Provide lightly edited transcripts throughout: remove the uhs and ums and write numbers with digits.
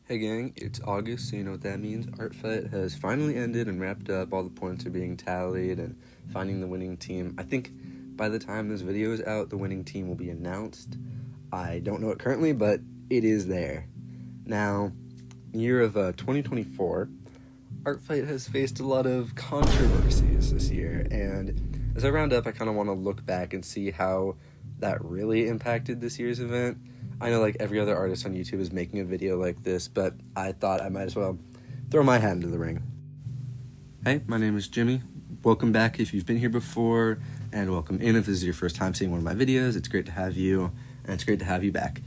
Hey gang, it's August, so you know what that means. Artfight has finally ended and wrapped up. All the points are being tallied and finding the winning team. I think by the time this video is out, the winning team will be announced. I don't know it currently, but it is there. Now, year of 2024, Artfight has faced a lot of controversies this year, and as I round up, I kind of want to look back and see how that really impacted this year's event. I know like every other artist on YouTube is making a video like this, but I thought I might as well throw my hat into the ring. Hey, my name is Jimmy. Welcome back if you've been here before, and welcome in if this is your first time seeing one of my videos. It's great to have you, and it's great to have you back.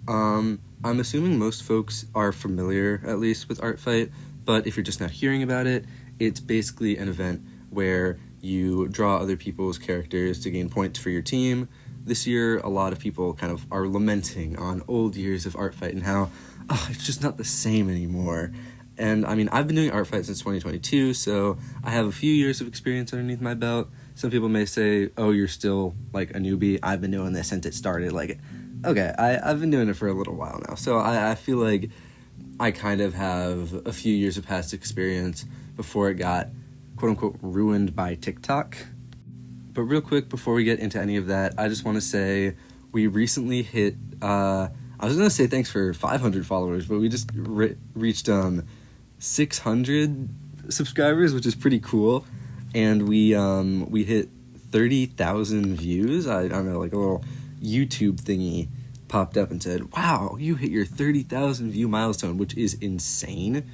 I'm assuming most folks are familiar, at least, with Artfight, but if you're just now hearing about it, it's basically an event where you draw other people's characters to gain points for your team. This year, a lot of people kind of are lamenting on old years of Artfight and how, it's just not the same anymore. And, I mean, I've been doing Artfight since 2022, so I have a few years of experience underneath my belt. Some people may say, oh, you're still, like, a newbie. I've been doing this since it started. Like, okay, I've been doing it for a little while now, so I feel like I kind of have a few years of past experience before it got, quote-unquote, ruined by TikTok. But real quick, before we get into any of that, I just want to say we recently hit, I was going to say thanks for 500 followers, but we just reached 600 subscribers, which is pretty cool. And we hit 30,000 views. I don't know, like a little YouTube thingy popped up and said, wow, you hit your 30,000 view milestone, which is insane.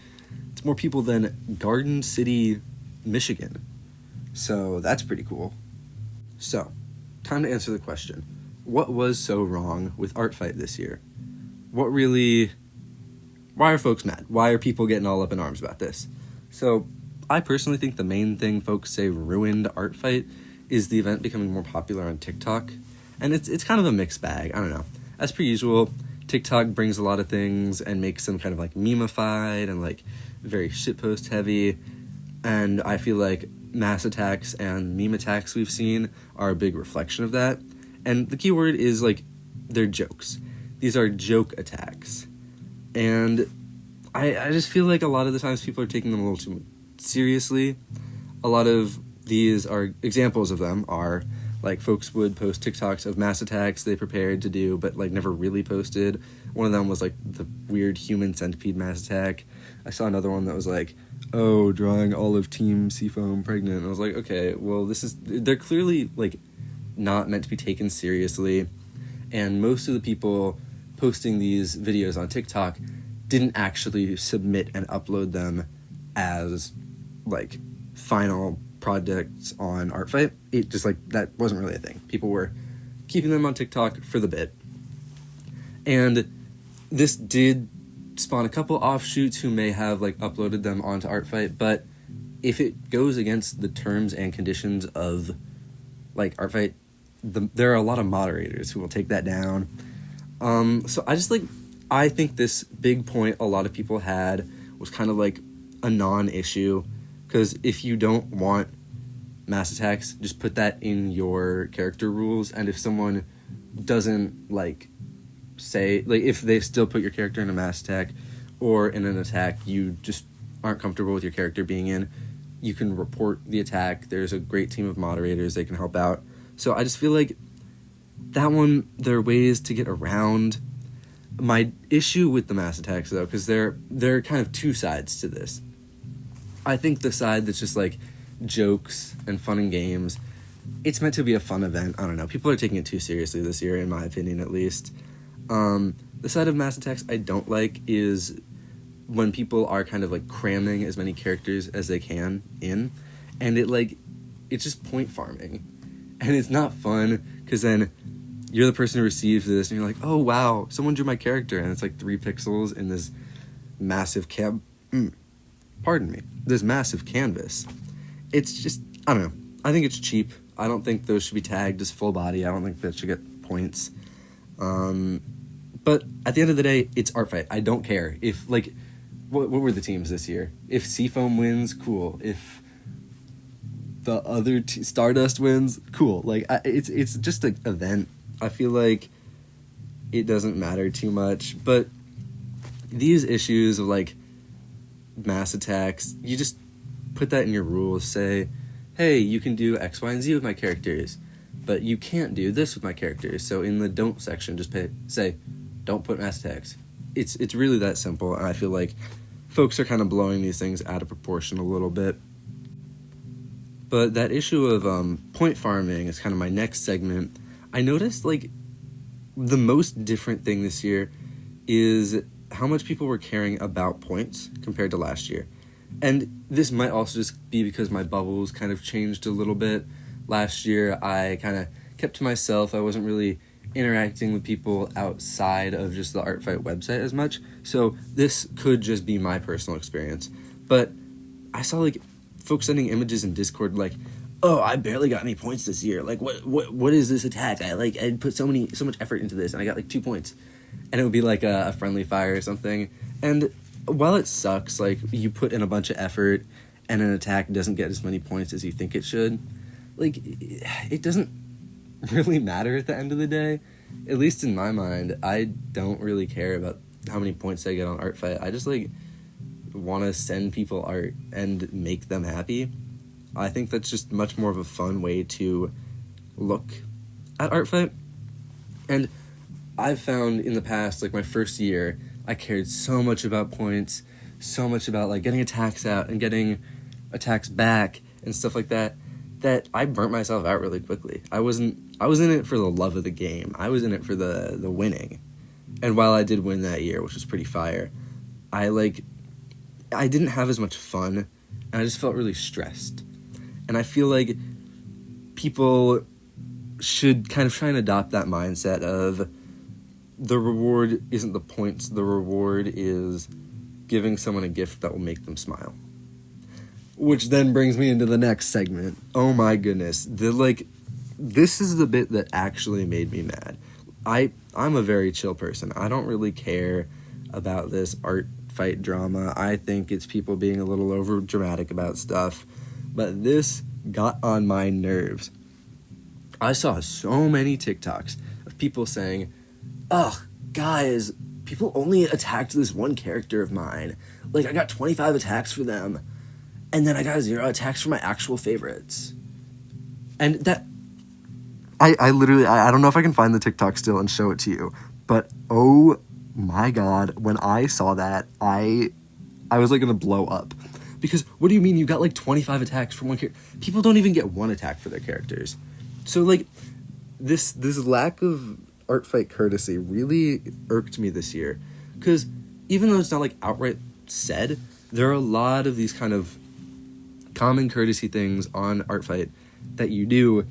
It's more people than Garden City, Michigan. So that's pretty cool. So, time to answer the question. What was so wrong with Artfight this year? Why are folks mad? Why are people getting all up in arms about this? So, I personally think the main thing folks say ruined Artfight is the event becoming more popular on TikTok. And it's kind of a mixed bag. I don't know. As per usual, TikTok brings a lot of things and makes them kind of like meme-ified and like very shitpost heavy. And I feel like mass attacks and meme attacks we've seen are a big reflection of that. And the key word is, like, they're jokes. These are joke attacks. And I just feel like a lot of the times people are taking them a little too seriously. A lot of these are examples of them are, like, folks would post TikToks of mass attacks they prepared to do, but, like, never really posted. One of them was, like, the weird human centipede mass attack. I saw another one that was, like, oh, drawing all of Team Seafoam pregnant. And I was like, okay, well, they're clearly, like, not meant to be taken seriously. And most of the people posting these videos on TikTok didn't actually submit and upload them as, like, final projects on Artfight. It just, like, that wasn't really a thing. People were keeping them on TikTok for the bit. And this did spawn a couple offshoots who may have, like, uploaded them onto Artfight, but if it goes against the terms and conditions of, like, Artfight, there are a lot of moderators who will take that down. So I think this big point a lot of people had was kind of like a non-issue, because if you don't want mass attacks, just put that in your character rules, and if someone doesn't, like, say, like, if they still put your character in a mass attack or in an attack you just aren't comfortable with your character being in, you can report the attack. There's a great team of moderators, they can help out. So I just feel like that one, there are ways to get around my issue with the mass attacks, though, because there are kind of two sides to this. I think the side that's just like jokes and fun and games, it's meant to be a fun event. I don't know, people are taking it too seriously this year, in my opinion, at least. The side of mass attacks I don't like is when people are kind of, like, cramming as many characters as they can in, and it's just point farming, and it's not fun, because then you're the person who receives this, and you're like, oh wow, someone drew my character, and it's like 3 pixels in this massive this massive canvas. It's just, I don't know, I think it's cheap. I don't think those should be tagged as full body. I don't think that should get points. But at the end of the day, it's Artfight. I don't care if, like, what were the teams this year? If Seafoam wins, cool. If the other Stardust wins, cool. Like, it's just an event. I feel like it doesn't matter too much. But these issues of, like, mass attacks, you just put that in your rules. Say, hey, you can do X, Y, and Z with my characters, but you can't do this with my characters. So in the don't section, just say, don't put mass attacks. It's really that simple, and I feel like folks are kind of blowing these things out of proportion a little bit. But that issue of point farming is kind of my next segment. I noticed, like, the most different thing this year is how much people were caring about points compared to last year. And this might also just be because my bubbles kind of changed a little bit. Last year, I kind of kept to myself. I wasn't really interacting with people outside of just the Artfight website as much. So this could just be my personal experience. But I saw, like, folks sending images in Discord like, oh, I barely got any points this year. Like, what is this attack? I put so much effort into this, and I got, like, 2 points. And it would be, like, a friendly fire or something. And while it sucks, like, you put in a bunch of effort, and an attack doesn't get as many points as you think it should, like, it doesn't really matter at the end of the day. At least in my mind, I don't really care about how many points I get on Artfight. I just, like, want to send people art and make them happy. I think that's just much more of a fun way to look at Artfight. And I've found in the past, like, my first year, I cared so much about points, so much about, like, getting attacks out and getting attacks back and stuff like that, that I burnt myself out really quickly. I was in it for the love of the game. I was in it for the winning. And while I did win that year, which was pretty fire, I didn't have as much fun, and I just felt really stressed. And I feel like people should kind of try and adopt that mindset of the reward isn't the points, the reward is giving someone a gift that will make them smile. Which then brings me into the next segment. Oh my goodness. This is the bit that actually made me mad. I'm a very chill person. I don't really care about this art fight drama. I think it's people being a little over dramatic about stuff. But this got on my nerves. I saw so many TikToks of people saying, ugh, guys, people only attacked this one character of mine. Like, I got 25 attacks for them, and then I got 0 attacks for my actual favorites. And that... I literally... I don't know if I can find the TikTok still and show it to you, but oh my god, when I saw that, I was, like, gonna blow up. Because, what do you mean you got, like, 25 attacks from one character? People don't even get 1 attack for their characters. So, like, this lack of Artfight courtesy really irked me this year. Because even though it's not, like, outright said, there are a lot of these kind of common courtesy things on Artfight that you do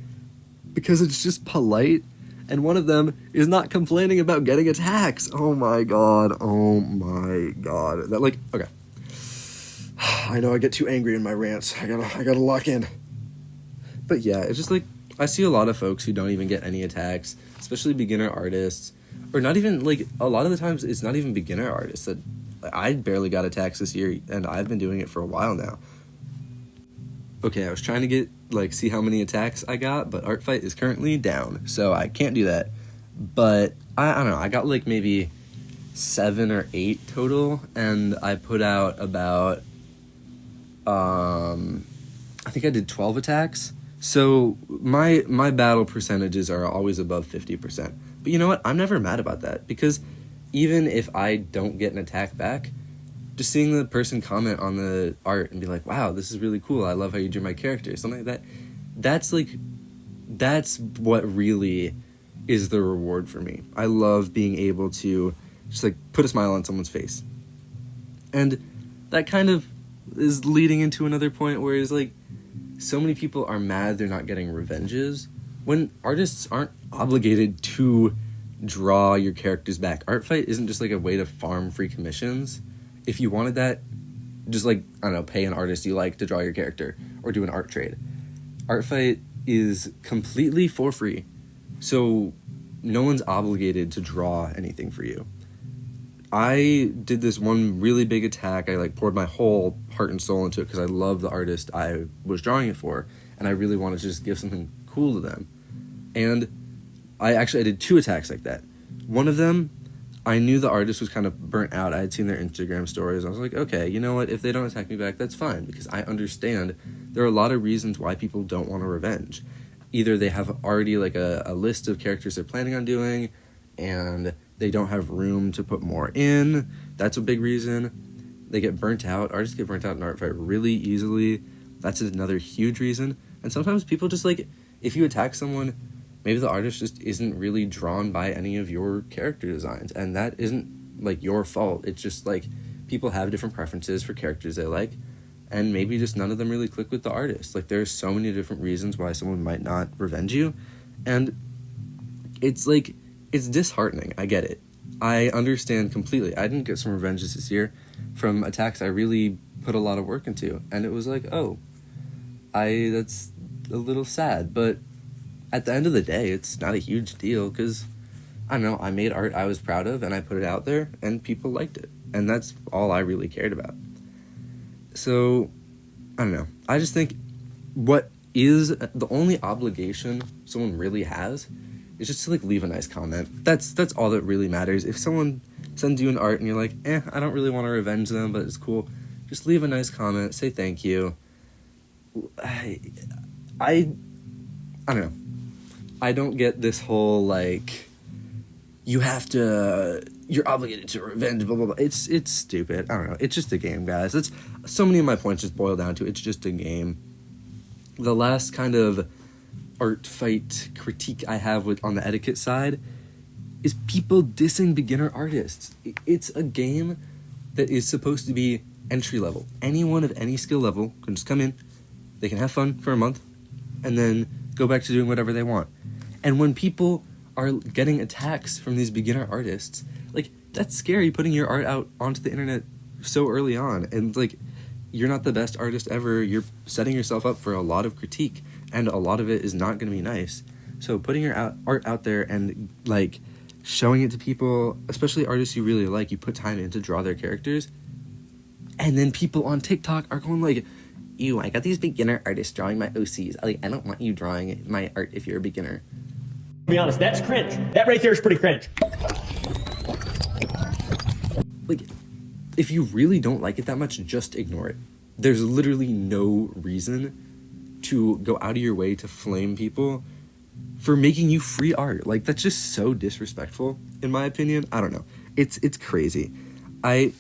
because it's just polite. And one of them is not complaining about getting attacks. Oh my god. That, like, okay. I know I get too angry in my rants. I gotta lock in. But yeah, it's just like, I see a lot of folks who don't even get any attacks, especially beginner artists, or not even, like, a lot of the times it's not even beginner artists. That I barely got attacks this year, and I've been doing it for a while now. Okay, I was trying to get, like, see how many attacks I got, but Artfight is currently down, so I can't do that. But, I don't know, I got, like, maybe 7 or 8 total, and I put out about, I think I did 12 attacks. So my battle percentages are always above 50%. But you know what? I'm never mad about that, because even if I don't get an attack back, just seeing the person comment on the art and be like, wow, this is really cool, I love how you drew my character, something like that, that's what really is the reward for me. I love being able to just, like, put a smile on someone's face. And that kind of is leading into another point where it's like, so many people are mad they're not getting revenges when artists aren't obligated to draw your characters back. Artfight isn't just, like, a way to farm free commissions. If you wanted that, just, like, I don't know, pay an artist you like to draw your character or do an art trade. Artfight is completely for free, so no one's obligated to draw anything for you. I did this one really big attack. I, like, poured my whole heart and soul into it because I love the artist I was drawing it for, and I really wanted to just give something cool to them. And I did 2 attacks like that. One of them, I knew the artist was kind of burnt out. I had seen their Instagram stories. I was like, okay, you know what? If they don't attack me back, that's fine, because I understand there are a lot of reasons why people don't want a revenge. Either they have already like a list of characters they're planning on doing, and they don't have room to put more in. That's a big reason. They get burnt out. Artists get burnt out in art fight really easily. That's another huge reason. And sometimes people just like, if you attack someone, maybe the artist just isn't really drawn by any of your character designs, and that isn't like your fault. It's just like people have different preferences for characters they like, and maybe just none of them really click with the artist. Like, there's so many different reasons why someone might not revenge you, and it's like, it's disheartening. I get it. I understand completely. I didn't get some revenges this year from attacks I really put a lot of work into, and it was like, oh, that's a little sad, but at the end of the day, it's not a huge deal, because, I don't know, I made art I was proud of, and I put it out there, and people liked it, and that's all I really cared about. So, I don't know, I just think what is the only obligation someone really has is just to, like, leave a nice comment. That's all that really matters. If someone sends you an art and you're like, I don't really want to revenge them, but it's cool, just leave a nice comment, say thank you. I don't know. I don't get this whole, like, you're obligated to revenge, blah, blah, blah. It's stupid. I don't know. It's just a game, guys. That's so many of my points just boil down to it's just a game. The last kind of art fight critique I have on the etiquette side is people dissing beginner artists. It's a game that is supposed to be entry level. Anyone of any skill level can just come in, they can have fun for a month, and then go back to doing whatever they want. And when people are getting attacks from these beginner artists, like, that's scary, putting your art out onto the internet so early on. And, like, you're not the best artist ever. You're setting yourself up for a lot of critique, and a lot of it is not going to be nice. So putting your art out there and, like, showing it to people, especially artists you really like, you put time in to draw their characters, and then people on TikTok are going like, ew, I got these beginner artists drawing my OCs. Like, I don't want you drawing my art if you're a beginner. To be honest, that's cringe. That right there is pretty cringe. Like, if you really don't like it that much, just ignore it. There's literally no reason to go out of your way to flame people for making you free art. Like, that's just so disrespectful, in my opinion. I don't know. It's crazy. I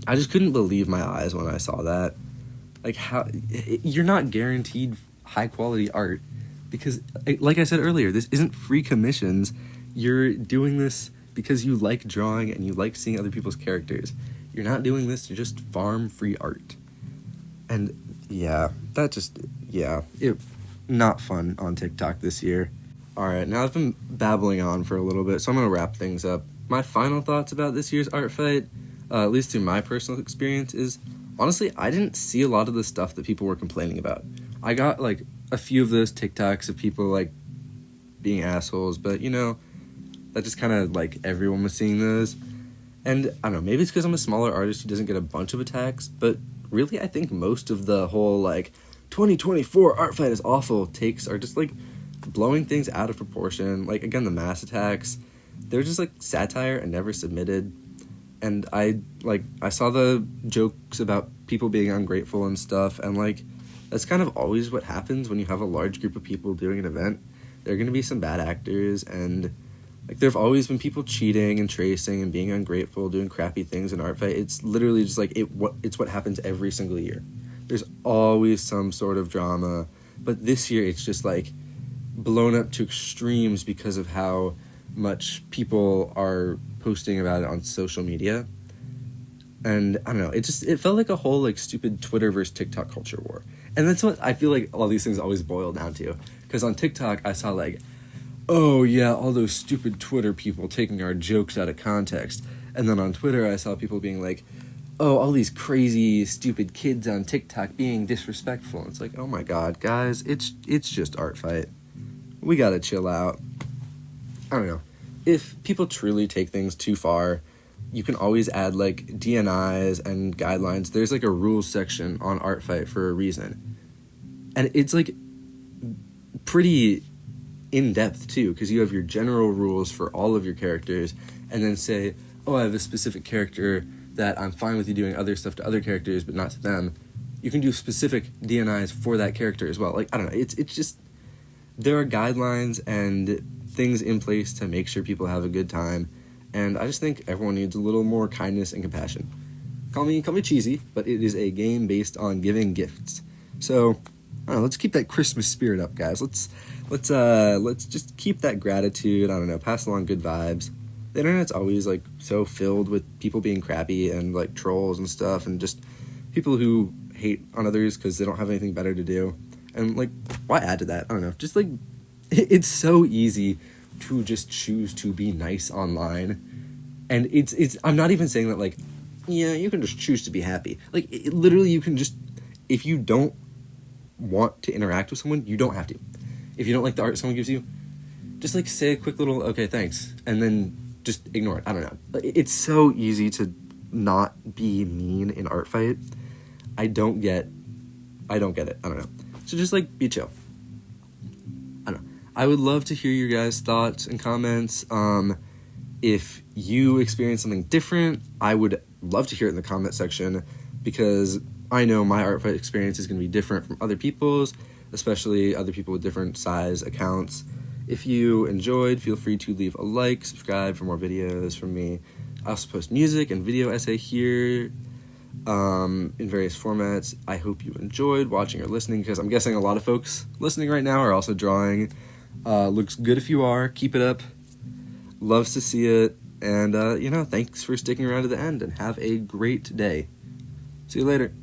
just couldn't believe my eyes when I saw that. Like, how you're not guaranteed high quality art, because, like I said earlier, this isn't free commissions. You're doing this because you like drawing and you like seeing other people's characters. You're not doing this to just farm free art. And not fun on TikTok this year. Alright, now I've been babbling on for a little bit, so I'm going to wrap things up. My final thoughts about this year's art fight, at least through my personal experience, is honestly, I didn't see a lot of the stuff that people were complaining about. I got, like, a few of those TikToks of people, like, being assholes, but, you know, that just kind of, like, everyone was seeing those. And, I don't know, maybe it's because I'm a smaller artist who doesn't get a bunch of attacks, but really I think most of the whole, like, 2024 art fight is awful takes are just, like, blowing things out of proportion. Like, again, the mass attacks, they're just, like, satire and never submitted. And I saw the jokes about people being ungrateful and stuff, and, like, that's kind of always what happens when you have a large group of people doing an event. There are going to be some bad actors, and, like, there have always been people cheating and tracing and being ungrateful, doing crappy things in art fight. It's literally just, like, it's what happens every single year. There's always some sort of drama, but this year it's just, like, blown up to extremes because of how much people are posting about it on social media. And I don't know, it felt like a whole, like, stupid Twitter versus TikTok culture war. And that's what I feel like all these things always boil down to. Because on TikTok, I saw, like, oh yeah, all those stupid Twitter people taking our jokes out of context. And then on Twitter, I saw people being like, oh, all these crazy, stupid kids on TikTok being disrespectful. And it's like, oh my god, guys, it's just art fight. We gotta chill out. I don't know. If people truly take things too far, you can always add, like, DNIs and guidelines. There's, like, a rules section on art fight for a reason. And it's, like, pretty in-depth, too, because you have your general rules for all of your characters, and then say, oh, I have a specific character that I'm fine with you doing other stuff to other characters, but not to them. You can do specific DNIs for that character as well. Like, I don't know, it's just, there are guidelines and things in place to make sure people have a good time, and I just think everyone needs a little more kindness and compassion. Call me cheesy, but it is a game based on giving gifts. So, I don't know, let's keep that Christmas spirit up, guys. Let's just keep that gratitude. I don't know, pass along good vibes. The internet's always like so filled with people being crappy and like trolls and stuff, and just people who hate on others because they don't have anything better to do. And like, why add to that? I don't know. Just like, it's so easy to just choose to be nice online, and it's. I'm not even saying that like, yeah, you can just choose to be happy. Like, literally, you can just, if you don't want to interact with someone, you don't have to. If you don't like the art someone gives you, just like say a quick little okay thanks, and then just ignore it. I don't know. It's so easy to not be mean in Artfight. I don't get it. I don't know. So just like be chill. I don't know. I would love to hear your guys' thoughts and comments. If you experience something different, I would love to hear it in the comment section, because I know my Artfight experience is going to be different from other people's, especially other people with different size accounts. If you enjoyed, feel free to leave a like, subscribe for more videos from me. I also post music and video essay here in various formats. I hope you enjoyed watching or listening, because I'm guessing a lot of folks listening right now are also drawing. Looks good if you are. Keep it up. Loves to see it. And, thanks for sticking around to the end, and have a great day. See you later.